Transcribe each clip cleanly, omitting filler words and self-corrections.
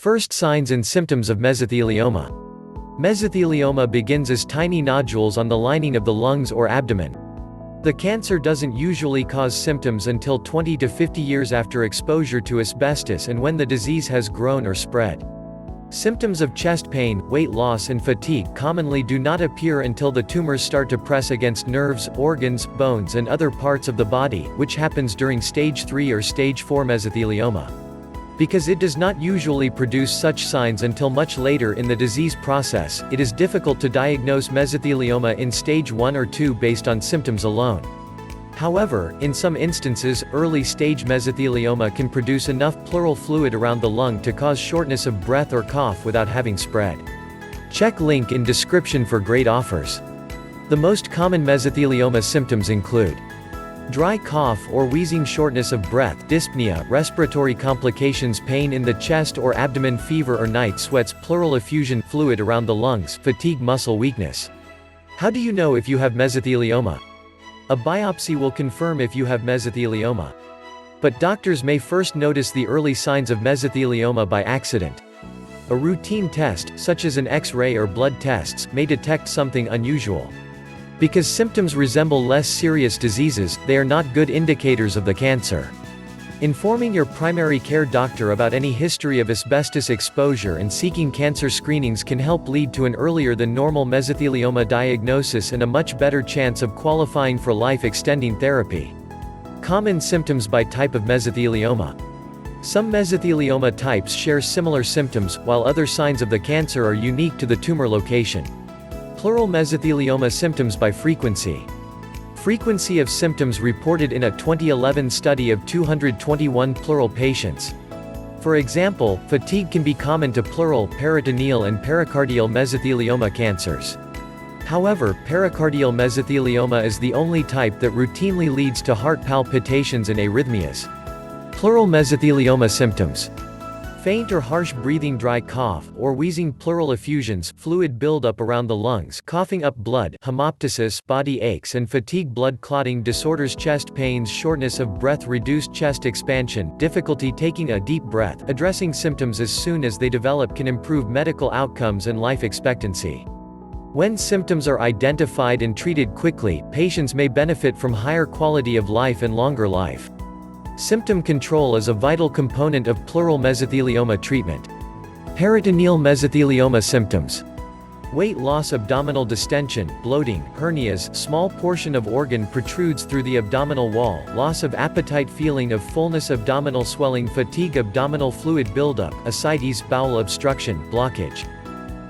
First signs and symptoms of mesothelioma. Mesothelioma begins as tiny nodules on the lining of the lungs or abdomen. The cancer doesn't usually cause symptoms until 20 to 50 years after exposure to asbestos and when the disease has grown or spread. Symptoms of chest pain, weight loss and fatigue commonly do not appear until the tumors start to press against nerves, organs, bones and other parts of the body, which happens during stage 3 or stage 4 mesothelioma. Because it does not usually produce such signs until much later in the disease process, it is difficult to diagnose mesothelioma in stage 1 or 2 based on symptoms alone. However, in some instances, early-stage mesothelioma can produce enough pleural fluid around the lung to cause shortness of breath or cough without having spread. Check link in description for great offers. The most common mesothelioma symptoms include dry cough or wheezing, shortness of breath, dyspnea, respiratory complications, pain in the chest or abdomen, fever or night sweats, pleural effusion, fluid around the lungs, fatigue, muscle weakness. How do you know if you have mesothelioma? A biopsy will confirm if you have mesothelioma. But doctors may first notice the early signs of mesothelioma by accident. A routine test, such as an X-ray or blood tests, may detect something unusual. Because symptoms resemble less serious diseases, they are not good indicators of the cancer. Informing your primary care doctor about any history of asbestos exposure and seeking cancer screenings can help lead to an earlier than normal mesothelioma diagnosis and a much better chance of qualifying for life-extending therapy. Common symptoms by type of mesothelioma. Some mesothelioma types share similar symptoms, while other signs of the cancer are unique to the tumor location. Pleural mesothelioma symptoms by frequency. Frequency of symptoms reported in a 2011 study of 221 pleural patients. For example, fatigue can be common to pleural, peritoneal and pericardial mesothelioma cancers. However, pericardial mesothelioma is the only type that routinely leads to heart palpitations and arrhythmias. Pleural mesothelioma symptoms. Faint or harsh breathing, dry cough, or wheezing, pleural effusions, fluid buildup around the lungs, coughing up blood, hemoptysis, body aches and fatigue, blood clotting disorders, chest pains, shortness of breath, reduced chest expansion, difficulty taking a deep breath. Addressing symptoms as soon as they develop can improve medical outcomes and life expectancy. When symptoms are identified and treated quickly, patients may benefit from higher quality of life and longer life. Symptom control is a vital component of pleural mesothelioma treatment. Peritoneal mesothelioma symptoms. Weight loss, abdominal distension, bloating, hernias, small portion of organ protrudes through the abdominal wall, loss of appetite, feeling of fullness, abdominal swelling, fatigue, abdominal fluid buildup, ascites, bowel obstruction, blockage.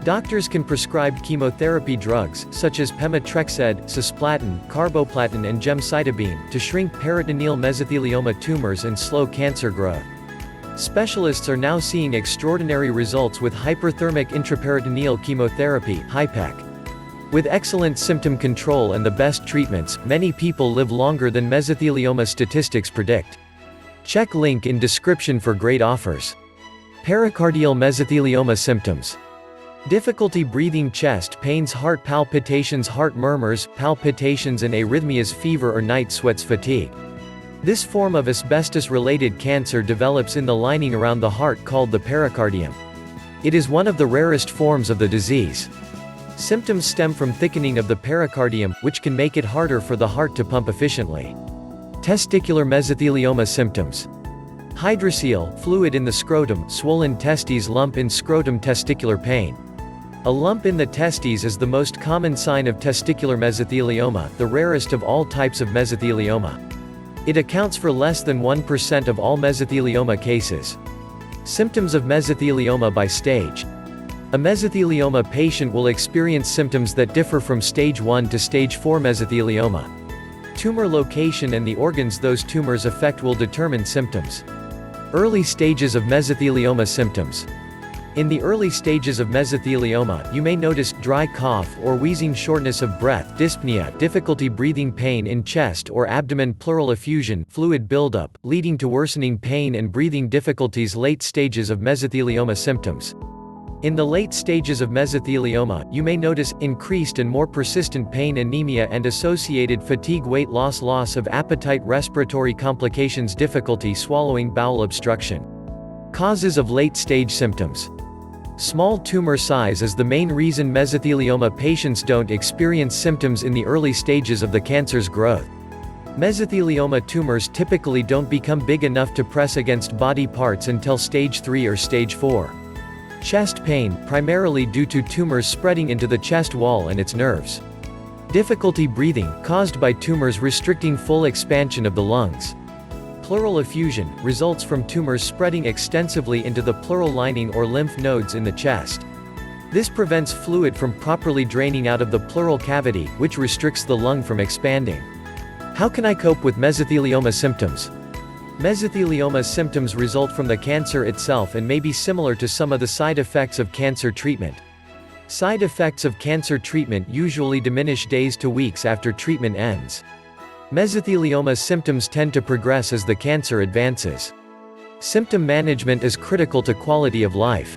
Doctors can prescribe chemotherapy drugs, such as pemetrexed, cisplatin, carboplatin and gemcitabine, to shrink peritoneal mesothelioma tumors and slow cancer growth. Specialists are now seeing extraordinary results with hyperthermic intraperitoneal chemotherapy (HIPEC). With excellent symptom control and the best treatments, many people live longer than mesothelioma statistics predict. Check link in description for great offers. Pericardial mesothelioma symptoms. Difficulty breathing, chest pains, heart palpitations, heart murmurs, palpitations and arrhythmias, fever or night sweats, fatigue. This form of asbestos-related cancer develops in the lining around the heart called the pericardium. It is one of the rarest forms of the disease. Symptoms stem from thickening of the pericardium, which can make it harder for the heart to pump efficiently. Testicular mesothelioma symptoms. Hydrocele, fluid in the scrotum, swollen testes, lump in scrotum, testicular pain. A lump in the testes is the most common sign of testicular mesothelioma, the rarest of all types of mesothelioma. It accounts for less than 1% of all mesothelioma cases. Symptoms of mesothelioma by stage. A mesothelioma patient will experience symptoms that differ from stage 1 to stage 4 mesothelioma. Tumor location and the organs those tumors affect will determine symptoms. Early stages of mesothelioma symptoms. In the early stages of mesothelioma, you may notice dry cough or wheezing, shortness of breath, dyspnea, difficulty breathing, pain in chest or abdomen, pleural effusion, fluid buildup, leading to worsening pain and breathing difficulties. Late stages of mesothelioma symptoms. In the late stages of mesothelioma, you may notice increased and more persistent pain, anemia and associated fatigue, weight loss, loss of appetite, respiratory complications, difficulty swallowing, bowel obstruction. Causes of late-stage symptoms. Small tumor size is the main reason mesothelioma patients don't experience symptoms in the early stages of the cancer's growth. Mesothelioma tumors typically don't become big enough to press against body parts until stage 3 or stage 4. Chest pain, primarily due to tumors spreading into the chest wall and its nerves. Difficulty breathing, caused by tumors restricting full expansion of the lungs. Pleural effusion, results from tumors spreading extensively into the pleural lining or lymph nodes in the chest. This prevents fluid from properly draining out of the pleural cavity, which restricts the lung from expanding. How can I cope with mesothelioma symptoms? Mesothelioma symptoms result from the cancer itself and may be similar to some of the side effects of cancer treatment. Side effects of cancer treatment usually diminish days to weeks after treatment ends. Mesothelioma symptoms tend to progress as the cancer advances. Symptom management is critical to quality of life.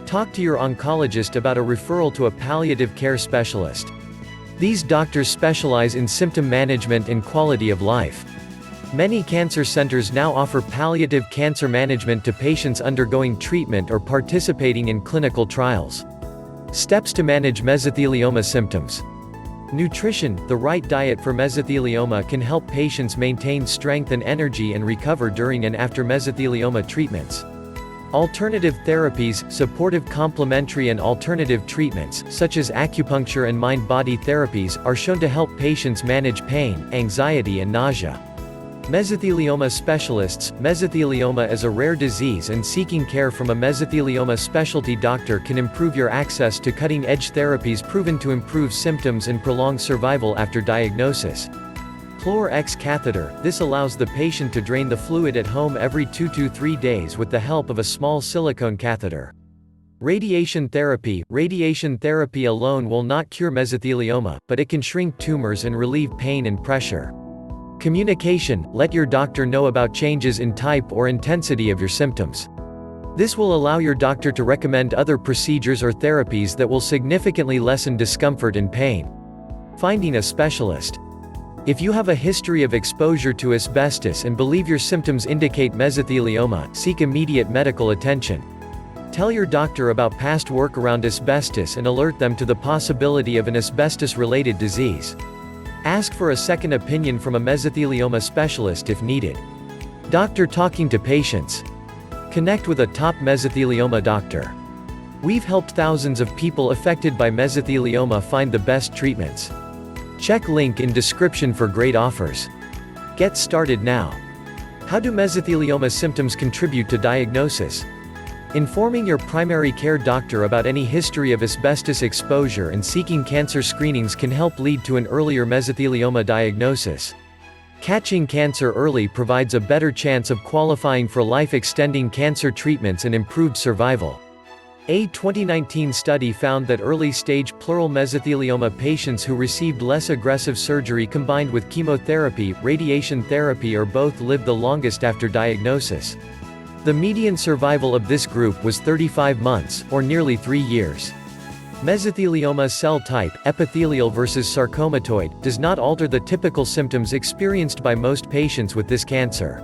Talk to your oncologist about a referral to a palliative care specialist. These doctors specialize in symptom management and quality of life. Many cancer centers now offer palliative cancer management to patients undergoing treatment or participating in clinical trials. Steps to manage mesothelioma symptoms. Nutrition. The right diet for mesothelioma can help patients maintain strength and energy and recover during and after mesothelioma treatments. Alternative therapies, supportive complementary and alternative treatments, such as acupuncture and mind-body therapies, are shown to help patients manage pain, anxiety and nausea. Mesothelioma specialists. Mesothelioma is a rare disease and seeking care from a mesothelioma specialty doctor can improve your access to cutting-edge therapies proven to improve symptoms and prolong survival after diagnosis. Pleurex catheter. This allows the patient to drain the fluid at home every 2 to 3 days with the help of a small silicone catheter. Radiation therapy. Radiation therapy alone will not cure mesothelioma, but it can shrink tumors and relieve pain and pressure. Communication. Let your doctor know about changes in type or intensity of your symptoms. This will allow your doctor to recommend other procedures or therapies that will significantly lessen discomfort and pain. Finding a specialist. If you have a history of exposure to asbestos and believe your symptoms indicate mesothelioma, seek immediate medical attention. Tell your doctor about past work around asbestos and alert them to the possibility of an asbestos-related disease. Ask for a second opinion from a mesothelioma specialist if needed. Doctor talking to patients. Connect with a top mesothelioma doctor. We've helped thousands of people affected by mesothelioma find the best treatments. Check link in description for great offers. Get started now. How do mesothelioma symptoms contribute to diagnosis? Informing your primary care doctor about any history of asbestos exposure and seeking cancer screenings can help lead to an earlier mesothelioma diagnosis. Catching cancer early provides a better chance of qualifying for life-extending cancer treatments and improved survival. A 2019 study found that early-stage pleural mesothelioma patients who received less aggressive surgery combined with chemotherapy, radiation therapy or both lived the longest after diagnosis. The median survival of this group was 35 months, or nearly 3 years. Mesothelioma cell type, epithelial versus sarcomatoid, does not alter the typical symptoms experienced by most patients with this cancer.